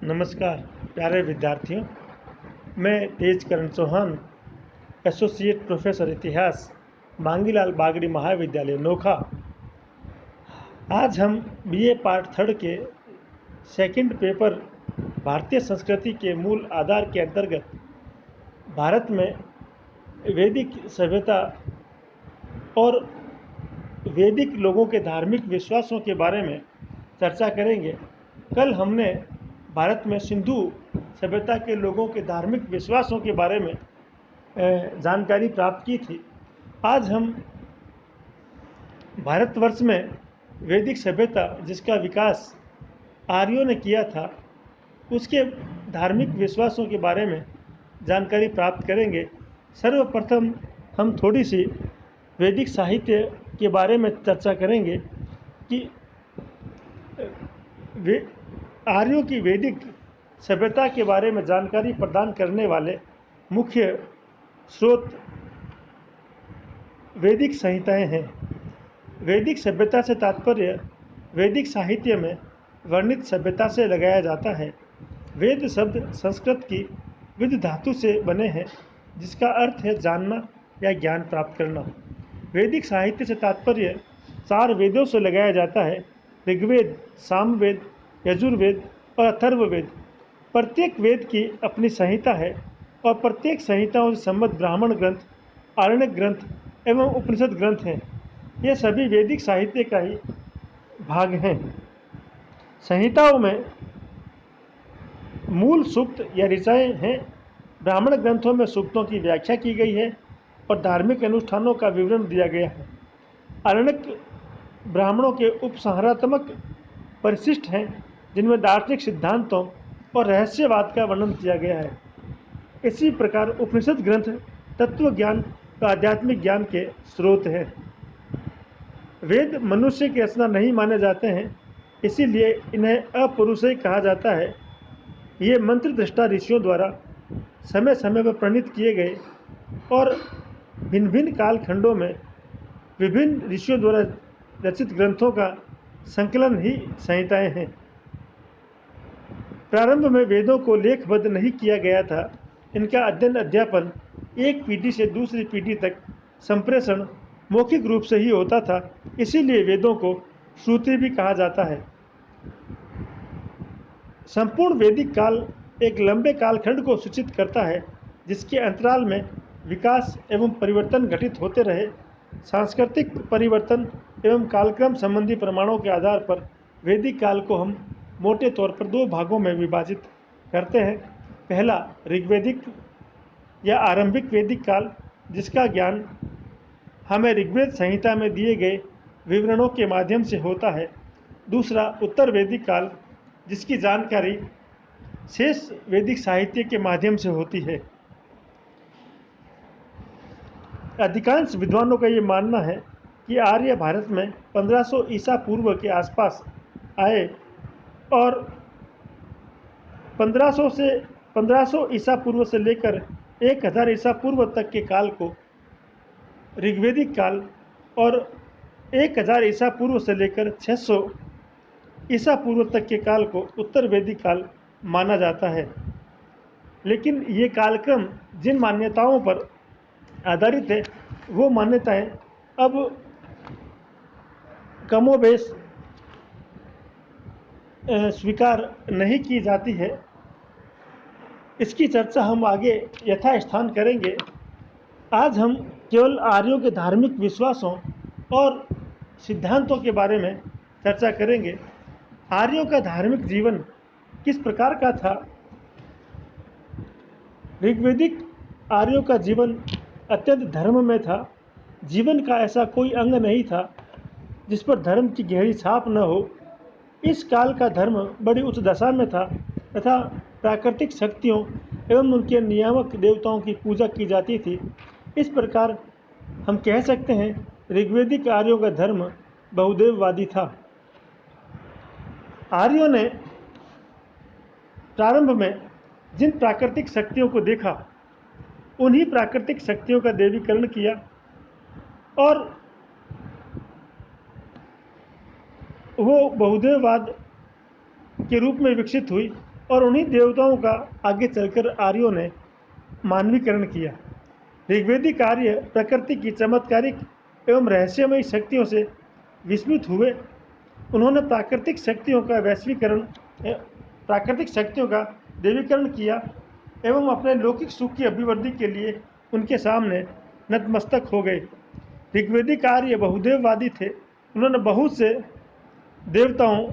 नमस्कार प्यारे विद्यार्थियों। मैं तेजकरण चौहान, एसोसिएट प्रोफेसर इतिहास, मांगीलाल बागड़ी महाविद्यालय नोखा। आज हम बीए पार्ट थर्ड के सेकंड पेपर भारतीय संस्कृति के मूल आधार के अंतर्गत भारत में वैदिक सभ्यता और वैदिक लोगों के धार्मिक विश्वासों के बारे में चर्चा करेंगे। कल हमने भारत में सिंधु सभ्यता के लोगों के धार्मिक विश्वासों के बारे में जानकारी प्राप्त की थी। आज हम भारतवर्ष में वैदिक सभ्यता जिसका विकास आर्यों ने किया था, उसके धार्मिक विश्वासों के बारे में जानकारी प्राप्त करेंगे। सर्वप्रथम हम थोड़ी सी वैदिक साहित्य के बारे में चर्चा करेंगे कि आर्यों की वैदिक सभ्यता के बारे में जानकारी प्रदान करने वाले मुख्य स्रोत वैदिक संहिताएं हैं। वैदिक सभ्यता से तात्पर्य वैदिक साहित्य में वर्णित सभ्यता से लगाया जाता है। वेद शब्द संस्कृत की विद धातु से बने हैं, जिसका अर्थ है जानना या ज्ञान प्राप्त करना। वैदिक साहित्य से तात्पर्य 4 वेदों से लगाया जाता है: ऋग्वेद, सामवेद, यजुर्वेद और अथर्ववेद। प्रत्येक वेद की अपनी संहिता है और प्रत्येक संहिताओं से संबद्ध ब्राह्मण ग्रंथ, आरण्यक ग्रंथ एवं उपनिषद ग्रंथ हैं। ये सभी वैदिक साहित्य का ही भाग हैं। संहिताओं में मूल सूक्त या ऋचाएँ हैं। ब्राह्मण ग्रंथों में सूक्तों की व्याख्या की गई है और धार्मिक अनुष्ठानों का विवरण दिया गया है। आरण्यक ब्राह्मणों के उपसंहारात्मक परिशिष्ट हैं, जिनमें दार्शनिक सिद्धांतों और रहस्यवाद का वर्णन किया गया है। इसी प्रकार उपनिषद ग्रंथ तत्व ज्ञान और आध्यात्मिक ज्ञान के स्रोत हैं। वेद मनुष्य की रचना नहीं माने जाते हैं, इसीलिए इन्हें अपौरुषेय कहा जाता है। ये मंत्र दृष्टा ऋषियों द्वारा समय समय पर प्रणीत किए गए और भिन्न भिन्न कालखंडों में विभिन्न ऋषियों द्वारा रचित ग्रंथों का संकलन ही संहिताएं हैं। प्रारंभ में वेदों को लेखबद्ध नहीं किया गया था। इनका अध्ययन अध्यापन एक पीढ़ी से दूसरी पीढ़ी तक संप्रेषण मौखिक रूप से ही होता था, इसीलिए वेदों को श्रुति भी कहा जाता है। संपूर्ण वैदिक काल एक लंबे कालखंड को सूचित करता है, जिसके अंतराल में विकास एवं परिवर्तन घटित होते रहे। सांस्कृतिक परिवर्तन एवं कालक्रम संबंधी प्रमाणों के आधार पर वैदिक काल को हम मोटे तौर पर 2 भागों में विभाजित करते हैं। पहला ऋग्वैदिक या आरंभिक वैदिक काल, जिसका ज्ञान हमें ऋग्वेद संहिता में दिए गए विवरणों के माध्यम से होता है। दूसरा उत्तर वैदिक काल, जिसकी जानकारी शेष वैदिक साहित्य के माध्यम से होती है। अधिकांश विद्वानों का ये मानना है कि आर्य भारत में 1500 ईसा पूर्व के आसपास आए और 1500 ईसा पूर्व से लेकर 1000 ईसा पूर्व तक के काल को ऋग्वैदिक काल और 1000 ईसा पूर्व से लेकर 600 ईसा पूर्व तक के काल को उत्तर वैदिक काल माना जाता है। लेकिन ये कालक्रम जिन मान्यताओं पर आधारित है, वो मान्यताएं अब कमोबेश स्वीकार नहीं की जाती है। इसकी चर्चा हम आगे यथास्थान करेंगे। आज हम केवल आर्यों के धार्मिक विश्वासों और सिद्धांतों के बारे में चर्चा करेंगे। आर्यों का धार्मिक जीवन किस प्रकार का था? ऋग्वैदिक आर्यों का जीवन अत्यंत धर्म में था। जीवन का ऐसा कोई अंग नहीं था जिस पर धर्म की गहरी छाप न हो। इस काल का धर्म बड़ी उच्च दशा में था तथा प्राकृतिक शक्तियों एवं उनके नियामक देवताओं की पूजा की जाती थी। इस प्रकार हम कह सकते हैं ऋग्वैदिक आर्यों का धर्म बहुदेववादी था। आर्यों ने प्रारंभ में जिन प्राकृतिक शक्तियों को देखा, उन्हीं प्राकृतिक शक्तियों का देवीकरण किया और वो बहुदेववाद के रूप में विकसित हुई। और उन्हीं देवताओं का आगे चलकर आर्यों ने मानवीकरण किया। ऋग्वेदिक आर्य प्रकृति की चमत्कारिक एवं रहस्यमयी शक्तियों से विस्मित हुए। उन्होंने प्राकृतिक शक्तियों का देवीकरण किया एवं अपने लौकिक सुख की अभिवृद्धि के लिए उनके सामने नतमस्तक हो गए। ऋग्वेदिक आर्य बहुदेववादी थे। उन्होंने बहुत से देवताओं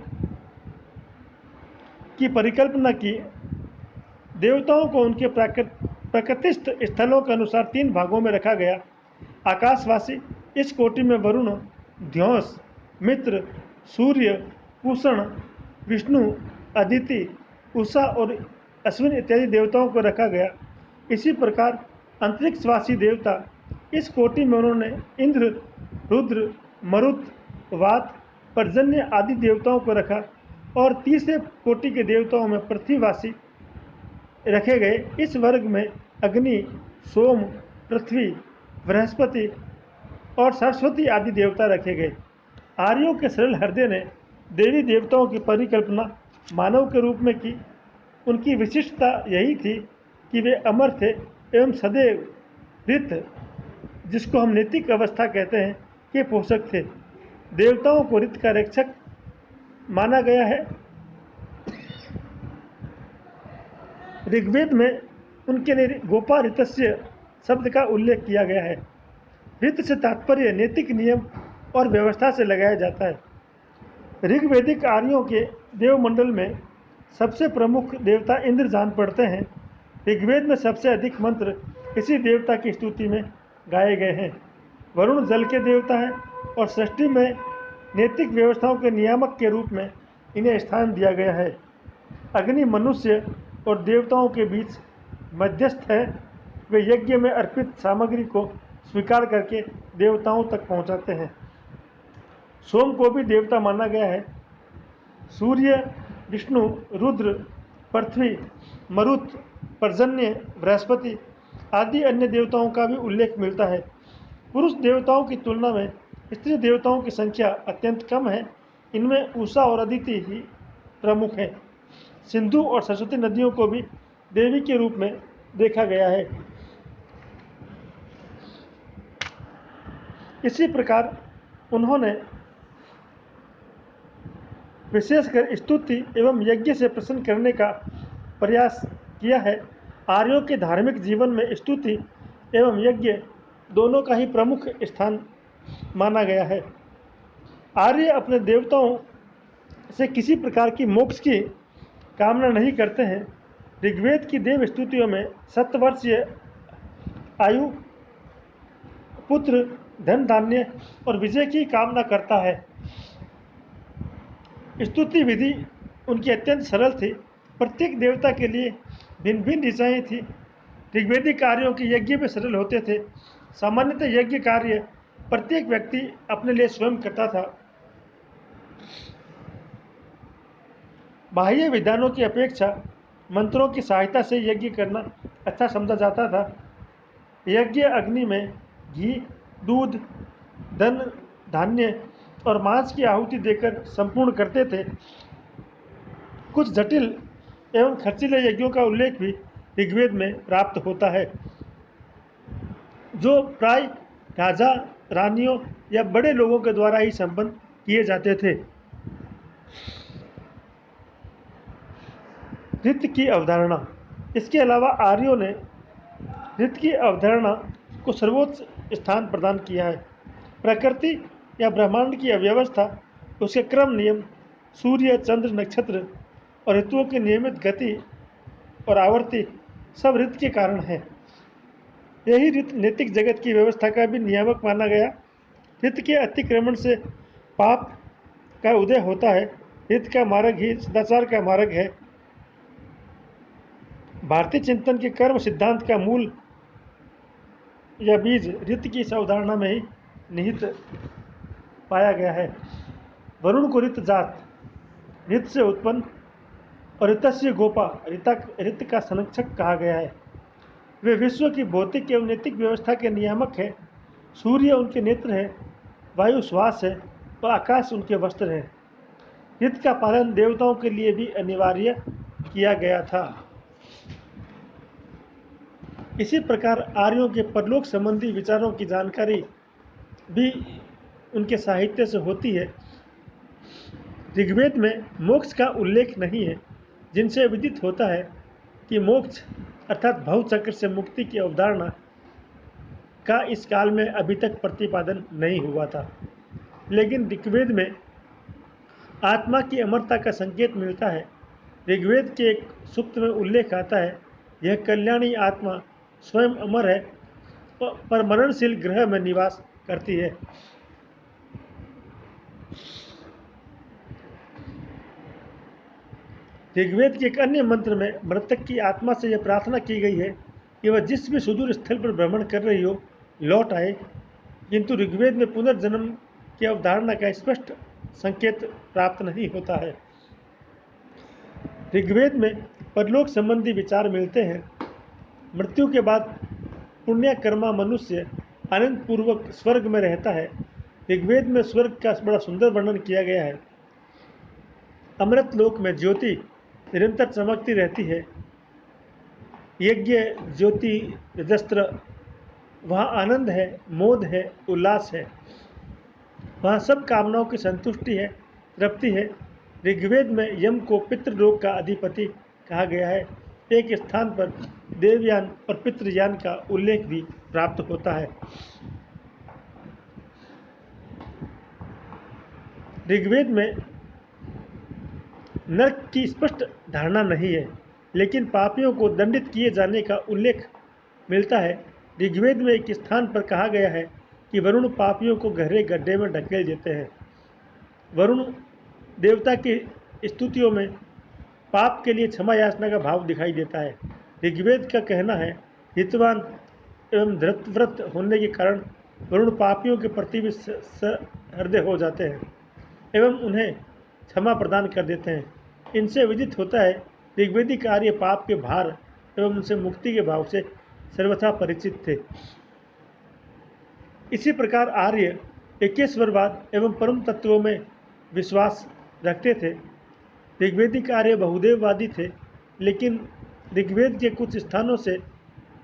की परिकल्पना की। देवताओं को उनके प्राकृतिक स्थलों के अनुसार 3 भागों में रखा गया। आकाशवासी, इस कोटि में वरुण, ध्योस, मित्र, सूर्य, पूषण, विष्णु, अदिति, उषा और अश्विन इत्यादि देवताओं को रखा गया। इसी प्रकार अंतरिक्षवासी देवता, इस कोटि में उन्होंने इंद्र, रुद्र, मरुत, वात, पर्जन्य आदि देवताओं को रखा और तीसरे कोटि के देवताओं में पृथ्वीवासी रखे गए। इस वर्ग में अग्नि, सोम, पृथ्वी, बृहस्पति और सरस्वती आदि देवता रखे गए। आर्यों के सरल हृदय ने देवी देवताओं की परिकल्पना मानव के रूप में की। उनकी विशिष्टता यही थी कि वे अमर थे एवं सदैव ऋत, जिसको हम नैतिक अवस्था कहते हैं, के पोषक थे। देवताओं को ऋत का रक्षक माना गया है। ऋग्वेद में उनके लिए गोपा ऋतस्य शब्द का उल्लेख किया गया है। ऋत से तात्पर्य नैतिक नियम और व्यवस्था से लगाया जाता है। ऋग्वेदिक आर्यों के देवमंडल में सबसे प्रमुख देवता इंद्र जान पड़ते हैं। ऋग्वेद में सबसे अधिक मंत्र इसी देवता की स्तुति में गाए गए हैं। वरुण जल के देवता हैं और सृष्टि में नैतिक व्यवस्थाओं के नियामक के रूप में इन्हें स्थान दिया गया है। अग्नि मनुष्य और देवताओं के बीच मध्यस्थ है। वे यज्ञ में अर्पित सामग्री को स्वीकार करके देवताओं तक पहुंचाते हैं। सोम को भी देवता माना गया है। सूर्य, विष्णु, रुद्र, पृथ्वी, मरुत, पर्जन्य, बृहस्पति आदि अन्य देवताओं का भी उल्लेख मिलता है। पुरुष देवताओं की तुलना में स्त्री देवताओं की संख्या अत्यंत कम है। इनमें उषा और अदिति ही प्रमुख हैं। सिंधु और सरस्वती नदियों को भी देवी के रूप में देखा गया है। इसी प्रकार उन्होंने विशेषकर स्तुति एवं यज्ञ से प्रसन्न करने का प्रयास किया है। आर्यों के धार्मिक जीवन में स्तुति एवं यज्ञ दोनों का ही प्रमुख स्थान माना गया है। आर्य अपने देवताओं से किसी प्रकार की मोक्ष की कामना नहीं करते हैं। ऋग्वेद की देव स्तुतियों में 7 वर्षीय आयु, पुत्र, धन धान्य और विजय की कामना करता है। स्तुति विधि उनकी अत्यंत सरल थी। प्रत्येक देवता के लिए भिन्न भिन्न दिशाएं थी। ऋग्वेदिक कार्यों के यज्ञ भी सरल होते थे। सामान्यतः यज्ञ कार्य प्रत्येक व्यक्ति अपने लिए स्वयं करता था। बाह्य विधानों की अपेक्षा मंत्रों की सहायता से यज्ञ करना अच्छा समझा जाता था। यज्ञ अग्नि में घी, दूध, धन, धान्य और मांस की आहुति देकर संपूर्ण करते थे। कुछ जटिल एवं खर्चीले यज्ञों का उल्लेख भी ऋग्वेद में प्राप्त होता है, जो प्राय राजा, रानियों या बड़े लोगों के द्वारा ही संपन्न किए जाते थे। ऋत की अवधारणा। इसके अलावा आर्यों ने ऋत की अवधारणा को सर्वोच्च स्थान प्रदान किया है। प्रकृति या ब्रह्मांड की अव्यवस्था, उसके क्रम नियम, सूर्य, चंद्र, नक्षत्र और ऋतुओं की नियमित गति और आवर्ती सब ऋत के कारण है। यही ऋत नैतिक जगत की व्यवस्था का भी नियामक माना गया। ऋत के अतिक्रमण से पाप का उदय होता है। ऋत का मार्ग ही सदाचार का मार्ग है। भारतीय चिंतन के कर्म सिद्धांत का मूल या बीज ऋत की इस अवधारणा में ही निहित पाया गया है। वरुण को ऋत जात, ऋत से उत्पन्न और ऋतस्य गोपा, ऋत का संरक्षक कहा गया है। वे विश्व की भौतिक एवं नैतिक व्यवस्था के नियामक हैं। सूर्य उनके नेत्र है, वायु श्वास है और आकाश उनके वस्त्र है। ऋत का पालन देवताओं के लिए भी अनिवार्य किया गया था। इसी प्रकार आर्यों के परलोक संबंधी विचारों की जानकारी भी उनके साहित्य से होती है। ऋग्वेद में मोक्ष का उल्लेख नहीं है, जिनसे विदित होता है कि मोक्ष अर्थात भव चक्र से मुक्ति की अवधारणा का इस काल में अभी तक प्रतिपादन नहीं हुआ था। लेकिन ऋग्वेद में आत्मा की अमरता का संकेत मिलता है। ऋग्वेद के एक सूक्त में उल्लेख आता है, यह कल्याणी आत्मा स्वयं अमर है पर मरणशील ग्रह में निवास करती है। ऋग्वेद के एक अन्य मंत्र में मृतक की आत्मा से यह प्रार्थना की गई है कि वह जिस भी सुदूर स्थल पर भ्रमण कर रही हो लौट आए, किंतु ऋग्वेद में पुनर्जन्म की अवधारणा का स्पष्ट संकेत प्राप्त नहीं होता है। ऋग्वेद में परलोक संबंधी विचार मिलते हैं। मृत्यु के बाद पुण्यकर्मा मनुष्य आनंद पूर्वक स्वर्ग में रहता है। ऋग्वेद में स्वर्ग का बड़ा सुंदर वर्णन किया गया है। अमृत लोक में ज्योति निरंतर चमकती रहती है। यज्ञ ज्योति रजस्त्र, वहाँ आनंद है, मोद है, उल्लास है। वहाँ सब कामनाओं की संतुष्टि है, तृप्ति है। ऋग्वेद में यम को पितृलोक का अधिपति कहा गया है। एक स्थान पर देवयान और पितृयान का उल्लेख भी प्राप्त होता है। ऋग्वेद में नरक की स्पष्ट धारणा नहीं है, लेकिन पापियों को दंडित किए जाने का उल्लेख मिलता है। ऋग्वेद में एक स्थान पर कहा गया है कि वरुण पापियों को गहरे गड्ढे में ढकेल देते हैं। वरुण देवता की स्तुतियों में पाप के लिए क्षमा याचना का भाव दिखाई देता है। ऋग्वेद का कहना है, हितवान एवं धृतव्रत होने के कारण वरुण पापियों के प्रति भी सहृदय हो जाते हैं एवं उन्हें क्षमा प्रदान कर देते हैं। इनसे विदित होता है ऋग्वेदिक आर्य पाप के भार एवं उनसे मुक्ति के भाव से सर्वथा परिचित थे। इसी प्रकार आर्य एकेश्वरवाद एवं परम तत्वों में विश्वास रखते थे। ऋग्वेदिक आर्य बहुदेववादी थे, लेकिन ऋग्वेद के कुछ स्थानों से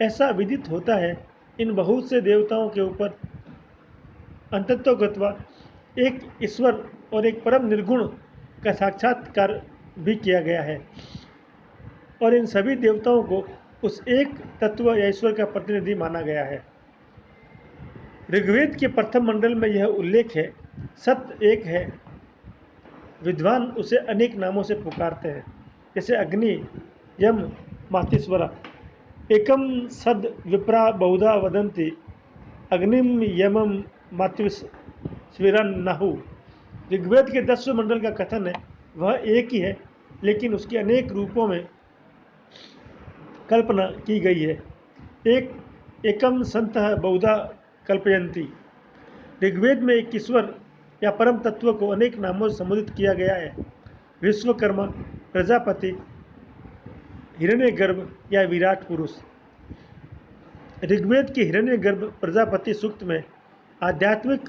ऐसा विदित होता है इन बहुत से देवताओं के ऊपर अंततोगत्वा एक ईश्वर और एक परम निर्गुण का साक्षात्कार भी किया गया है और इन सभी देवताओं को उस एक तत्व या ईश्वर का प्रतिनिधि माना गया है। ऋग्वेद के प्रथम मंडल में यह उल्लेख है, सत्य एक है, विद्वान उसे अनेक नामों से पुकारते हैं, जैसे अग्नि, यम, मातीश्वरा। एकम सद विप्रा बहुधा वदंती अग्निम यमम मातृस्विरन्नहु। ऋग्वेद के 10वें मंडल का कथन है, वह एक ही है, लेकिन उसके अनेक रूपों में कल्पना की गई है। एकम संतः बहुधा कल्पयंती। ऋग्वेद में एक ईश्वर या परम तत्व को अनेक नामों से संबोधित किया गया है। विश्वकर्मा, प्रजापति, हिरण्यगर्भ या विराट पुरुष। ऋग्वेद के हिरण्यगर्भ प्रजापति सूक्त में आध्यात्मिक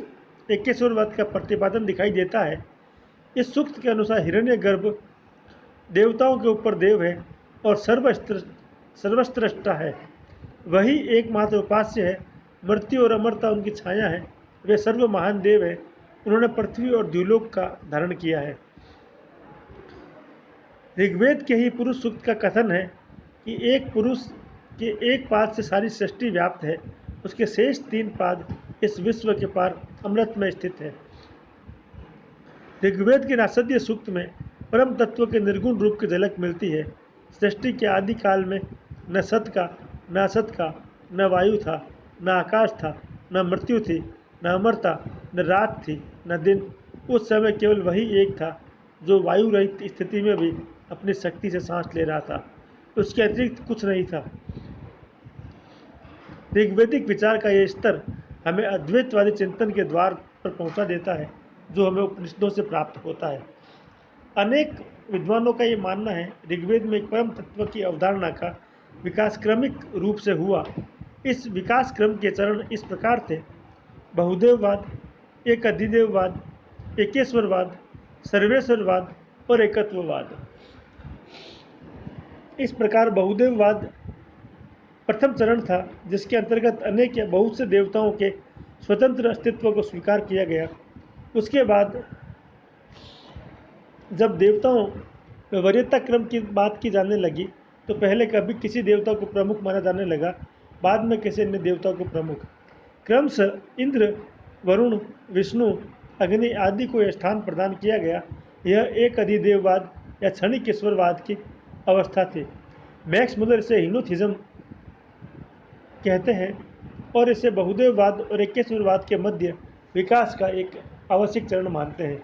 एकेश्वरवाद का प्रतिपादन दिखाई देता है। इस सूक्त के अनुसार हिरण्यगर्भ देवताओं के ऊपर देव है और सर्वस्रष्टा है। वही एकमात्र उपास्य है। मृत्यु और अमरता उनकी छाया है। वे सर्व महान देव हैं। उन्होंने पृथ्वी और द्युलोक का धारण किया है। ऋग्वेद के ही पुरुष सूक्त का कथन है कि एक पुरुष के एक पाद से सारी सृष्टि व्याप्त है, उसके शेष 3 पाद इस विश्व के पार अमृत में स्थित है। ऋग्वेद के नासदीय सूक्त में परम तत्व के निर्गुण रूप की झलक मिलती है। सृष्टि के आदि काल में न सत का, न असत का, न वायु था, न आकाश था, न मृत्यु थी, न अमरता, न रात थी, न दिन। उस समय केवल वही एक था जो वायु रहित स्थिति में भी अपनी शक्ति से सांस ले रहा था। उसके अतिरिक्त कुछ नहीं था। ऋग्वेदिक विचार का यह स्तर हमें अद्वैतवादी चिंतन के द्वार पर पहुंचा देता है, जो हमें उपनिषदों से प्राप्त होता है। अनेक विद्वानों का ये मानना है ऋग्वेद में एक परम तत्व की अवधारणा का विकास क्रमिक रूप से हुआ। इस विकास क्रम के चरण इस प्रकार थे: बहुदेववाद, एक अधिदेववाद, एकेश्वरवाद, सर्वेश्वरवाद और एकत्ववाद। इस प्रकार बहुदेववाद प्रथम चरण था, जिसके अंतर्गत अनेक या बहुत से देवताओं के स्वतंत्र अस्तित्व को स्वीकार किया गया। उसके बाद जब देवताओं में वरीयता क्रम की बात की जाने लगी, तो पहले कभी किसी देवता को प्रमुख माना जाने लगा, बाद में किसी अन्य देवता को प्रमुख। क्रमशः इंद्र, वरुण, विष्णु, अग्नि आदि को यह स्थान प्रदान किया गया। यह एक अधिदेववाद या क्षणिक ईश्वरवाद की अवस्था थी। मैक्स मुलर इसे हिनोथिज्म कहते हैं और इसे बहुदेववाद और एकेश्वरवाद के मध्य विकास का एक आवश्यक चरण मानते हैं।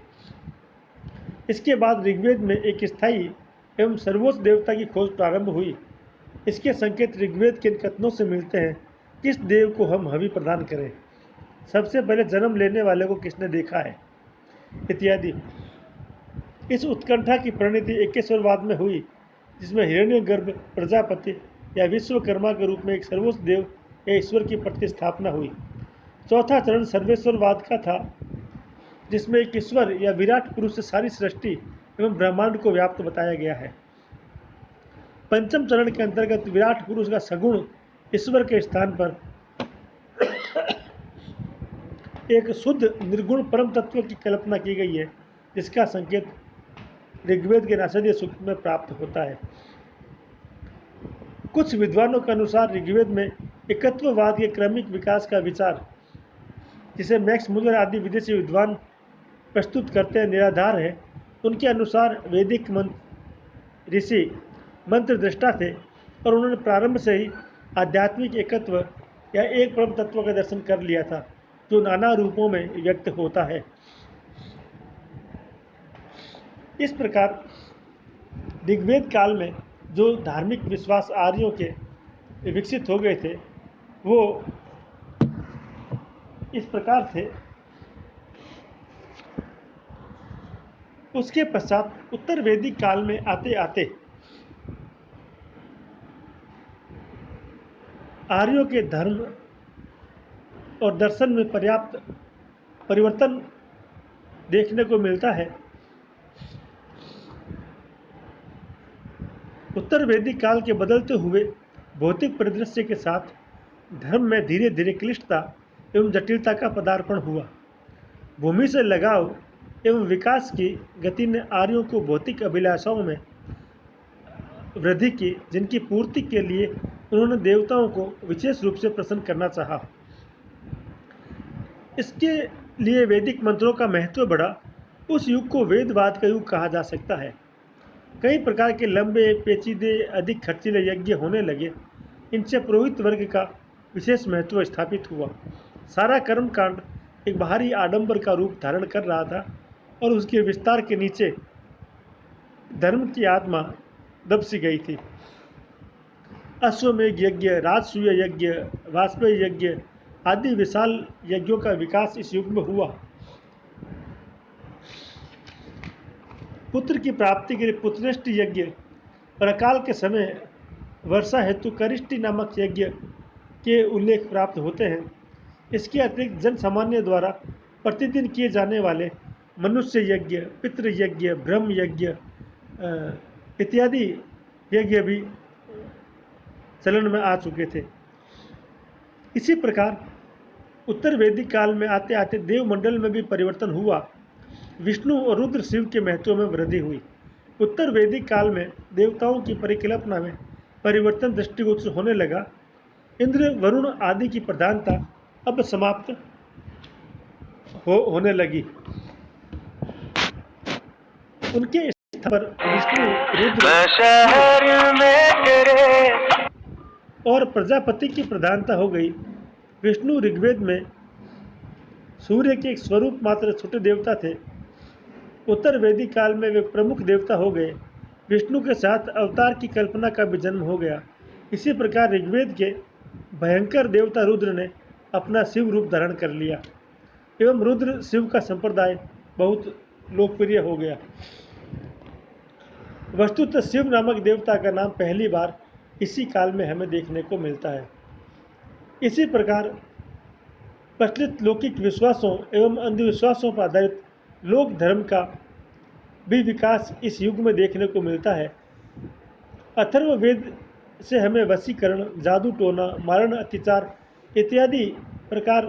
इसके बाद ऋग्वेद में एक स्थायी एवं सर्वोच्च देवता की खोज प्रारंभ हुई। इसके संकेत ऋग्वेद के कथनों से मिलते हैं। किस देव को हम हवि प्रदान करें, सबसे पहले जन्म लेने वाले को किसने देखा है, इत्यादि। इस उत्कंठा की परिणति एकेश्वरवाद में हुई, जिसमें हिरण्यगर्भ प्रजापति या विश्वकर्मा के रूप में एक सर्वोच्च देव या ईश्वर की प्रतिस्थापना हुई। चौथा चरण सर्वेश्वरवाद का था, जिसमें एक ईश्वर या विराट पुरुष से सारी सृष्टि एवं ब्रह्मांड को व्याप्त बताया गया है। पंचम चरण के अंतर्गत विराट पुरुष का सगुण ईश्वर के स्थान पर एक शुद्ध निर्गुण परम तत्व की कल्पना की गई है, जिसका संकेत ऋग्वेद के नासदीय सूक्त में प्राप्त होता है। कुछ विद्वानों के अनुसार ऋग्वेद में एकत्ववाद के क्रमिक विकास का विचार, जिसे मैक्स मुलर आदि विदेशी विद्वान प्रस्तुत करते हैं, निराधार है। उनके अनुसार वैदिक ऋषि मंत्र दृष्टा थे और उन्होंने प्रारंभ से ही आध्यात्मिक एकत्व या एक परम तत्व का दर्शन कर लिया था, जो नाना रूपों में व्यक्त होता है। इस प्रकार ऋग्वेद काल में जो धार्मिक विश्वास आर्यों के विकसित हो गए थे, वो इस प्रकार थे। उसके पश्चात उत्तर वैदिक काल में आते आते आर्यों के धर्म और दर्शन में पर्याप्त परिवर्तन देखने को मिलता है। उत्तर वैदिक काल के बदलते हुए भौतिक परिदृश्य के साथ धर्म में धीरे धीरे क्लिष्टता एवं जटिलता का पदार्पण हुआ। भूमि से लगाव एवं विकास की गति ने आर्यों को भौतिक अभिलाषाओं में वृद्धि की, जिनकी पूर्ति के लिए उन्होंने देवताओं को विशेष रूप से प्रसन्न करना चाहा। इसके लिए वैदिक मंत्रों का महत्व बढ़ा। उस युग को वेदवाद का युग कहा जा सकता है। कई प्रकार के लंबे, पेचीदे, अधिक खर्चीले यज्ञ होने लगे। इनसे पुरोहित वर्ग का विशेष महत्व स्थापित हुआ। सारा कर्मकांड एक बाहरी आडंबर का रूप धारण कर रहा था और उसके विस्तार के नीचे धर्म की आत्मा दब सी गई थी। अश्वमेघ यज्ञ, राजसूय यज्ञ, वाजपेयी यज्ञ आदि विशाल यज्ञों का विकास इस युग में हुआ। पुत्र की प्राप्ति के लिए पुत्रेष्टि यज्ञ और अकाल के समय वर्षा हेतु करिष्टि नामक यज्ञ के उल्लेख प्राप्त होते हैं। इसके अतिरिक्त जन सामान्य द्वारा प्रतिदिन किए जाने वाले मनुष्य यज्ञ, पितृ यज्ञ, ब्रह्म यज्ञ इत्यादि यज्ञ भी चलन में आ चुके थे। इसी प्रकार उत्तर वैदिक काल में आते आते देवमंडल में भी परिवर्तन हुआ। विष्णु और रुद्र शिव के महत्व में वृद्धि हुई। उत्तर वैदिक काल में देवताओं की परिकल्पना में परिवर्तन दृष्टिगोचर होने लगा। इंद्र, वरुण आदि की प्रधानता अब समाप्त होने लगी। उनके स्थान पर विष्णु, रुद्र और प्रजापति की प्रधानता हो गई। विष्णु ऋग्वेद में सूर्य के एक स्वरूप मात्र छोटे देवता थे। उत्तर वैदिक काल में वे प्रमुख देवता हो गए। विष्णु के साथ अवतार की कल्पना का भी जन्म हो गया। इसी प्रकार ऋग्वेद के भयंकर देवता रुद्र ने अपना शिव रूप धारण कर लिया एवं रुद्र शिव का संप्रदाय बहुत लोकप्रिय हो गया। वस्तुतः शिव नामक देवता का नाम पहली बार इसी काल में हमें देखने को मिलता है। इसी प्रकार प्रचलित लौकिक विश्वासों एवं अंधविश्वासों पर आधारित लोक धर्म का भी विकास इस युग में देखने को मिलता है। अथर्ववेद से हमें वशीकरण, जादू टोना, मारण, अत्याचार इत्यादि प्रकार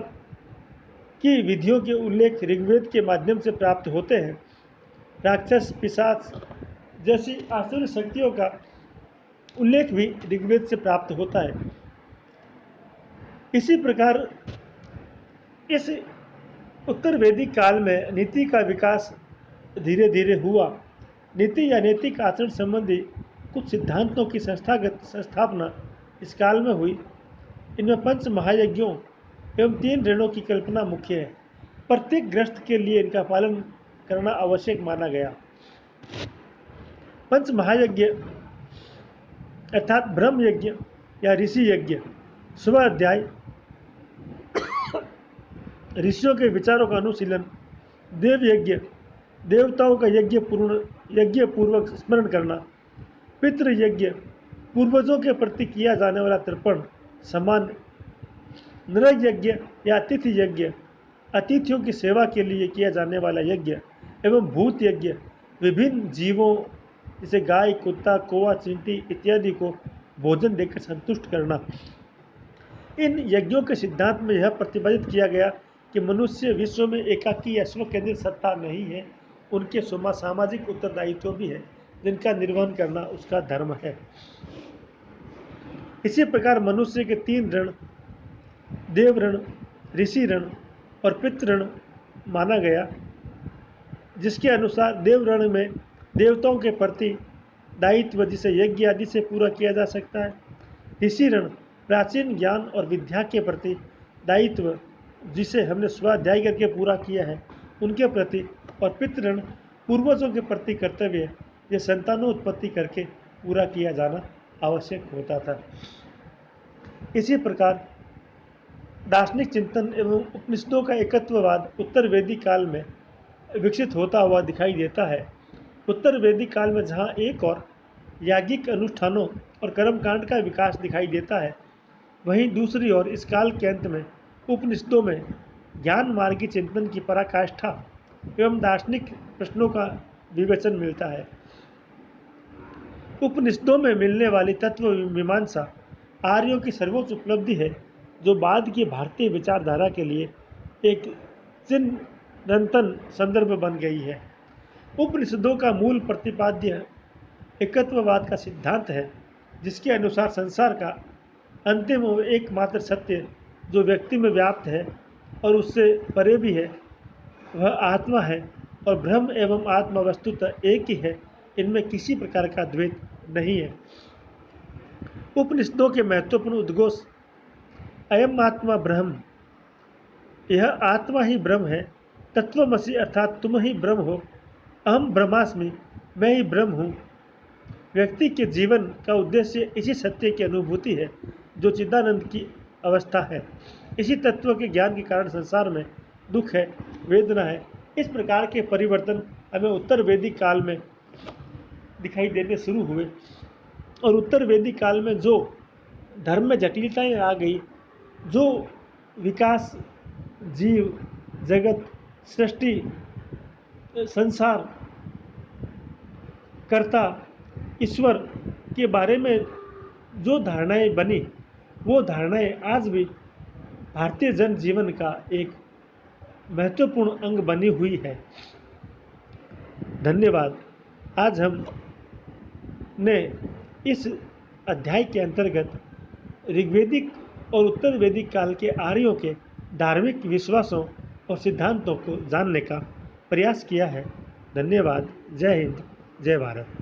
की विधियों के उल्लेख ऋग्वेद के माध्यम से प्राप्त होते हैं। राक्षस, पिशाच जैसी आसुरी शक्तियों का उल्लेख भी ऋग्वेद से प्राप्त होता है। इसी प्रकार इस उत्तर वैदिक काल में नीति का विकास धीरे धीरे हुआ। नीति या नैतिक आचरण संबंधी कुछ सिद्धांतों की संस्थागत स्थापना इस काल में हुई। इनमें पंच महायज्ञों एवं 3 ऋणों की कल्पना मुख्य है। प्रत्येक ग्रस्त के लिए इनका पालन करना आवश्यक माना गया। पंच महायज्ञ अर्थात ब्रह्म यज्ञ या ऋषि यज्ञ, स्व अध्याय, ऋषियों के विचारों का अनुशीलन, देव यज्ञ, देवताओं का यज्ञ पूर्वक स्मरण करना, पितृ यज्ञ, पूर्वजों के प्रति किया जाने वाला तर्पण सम्मान, नर यज्ञ या अतिथि यज्ञ, अतिथियों की सेवा के लिए किया जाने वाला यज्ञ, एवं भूत यज्ञ, विभिन्न जीवों जैसे गाय, कुत्ता, कौवा, चींटी इत्यादि को भोजन देकर संतुष्ट करना। इन यज्ञों के सिद्धांत में यह प्रतिपादित किया गया कि मनुष्य विश्व में एकाकी या स्व केंद्रित सत्ता नहीं है, उनके सामाजिक उत्तरदायित्व भी है जिनका निर्वहन करना उसका धर्म है। इसी प्रकार मनुष्य के 3 ऋण, देव ऋण, ऋषि ऋण और पितृ ऋण माना गया, जिसके अनुसार देव ऋण में देवताओं के प्रति दायित्व जिसे यज्ञ आदि से पूरा किया जा सकता है। ऋषि ऋण प्राचीन ज्ञान और विद्या के प्रति दायित्व जिसे हमने स्वाध्याय करके पूरा किया है उनके प्रति, और पितृ ऋण पूर्वजों के प्रति कर्तव्य ये संतानोत्पत्ति करके पूरा किया जाना आवश्यक होता था। इसी प्रकार दार्शनिक चिंतन एवं उपनिषदों का एकत्ववाद उत्तर वैदिक काल में विकसित होता हुआ दिखाई देता है। उत्तर वैदिक काल में जहाँ एक और याज्ञिक अनुष्ठानों और कर्मकांड का विकास दिखाई देता है, वहीं दूसरी ओर इस काल के अंत में उपनिषदों में ज्ञान मार्गी चिंतन की पराकाष्ठा एवं दार्शनिक प्रश्नों का विवेचन मिलता है। उपनिषदों में मिलने वाली तत्व मीमांसा आर्यों की सर्वोच्च उपलब्धि है, जो बाद की भारतीय विचारधारा के लिए एक चिरंतन संदर्भ बन गई है। उपनिषदों का मूल प्रतिपाद्य एकत्ववाद का सिद्धांत है, जिसके अनुसार संसार का अंतिम और एकमात्र सत्य जो व्यक्ति में व्याप्त है और उससे परे भी है, वह आत्मा है, और ब्रह्म एवं आत्मा वस्तुतः एक ही है, इनमें किसी प्रकार का द्वैत नहीं है। उपनिषदों के महत्वपूर्ण उद्घोष अयम आत्मा ब्रह्म, यह आत्मा ही ब्रह्म है, तत्वमसि अर्थात तुम ही ब्रह्म हो, अहम ब्रह्मास्मि, मैं ही ब्रह्म हूँ। व्यक्ति के जीवन का उद्देश्य इसी सत्य की अनुभूति है जो चिदानंद की अवस्था है। इसी तत्व के ज्ञान के कारण संसार में दुख है, वेदना है। इस प्रकार के परिवर्तन हमें उत्तर वैदिक काल में दिखाई देने शुरू हुए, और उत्तर वैदिक काल में जो धर्म में जटिलताएं आ गई, जो विकास जीव, जगत, सृष्टि, संसार, कर्ता, ईश्वर के बारे में जो धारणाएं बनी, वो धारणाएं आज भी भारतीय जन जीवन का एक महत्वपूर्ण अंग बनी हुई है। धन्यवाद। आज हमने इस अध्याय के अंतर्गत ऋग्वैदिक और उत्तर वैदिक काल के आर्यों के धार्मिक विश्वासों और सिद्धांतों को जानने का प्रयास किया है। धन्यवाद। जय हिंद, जय भारत।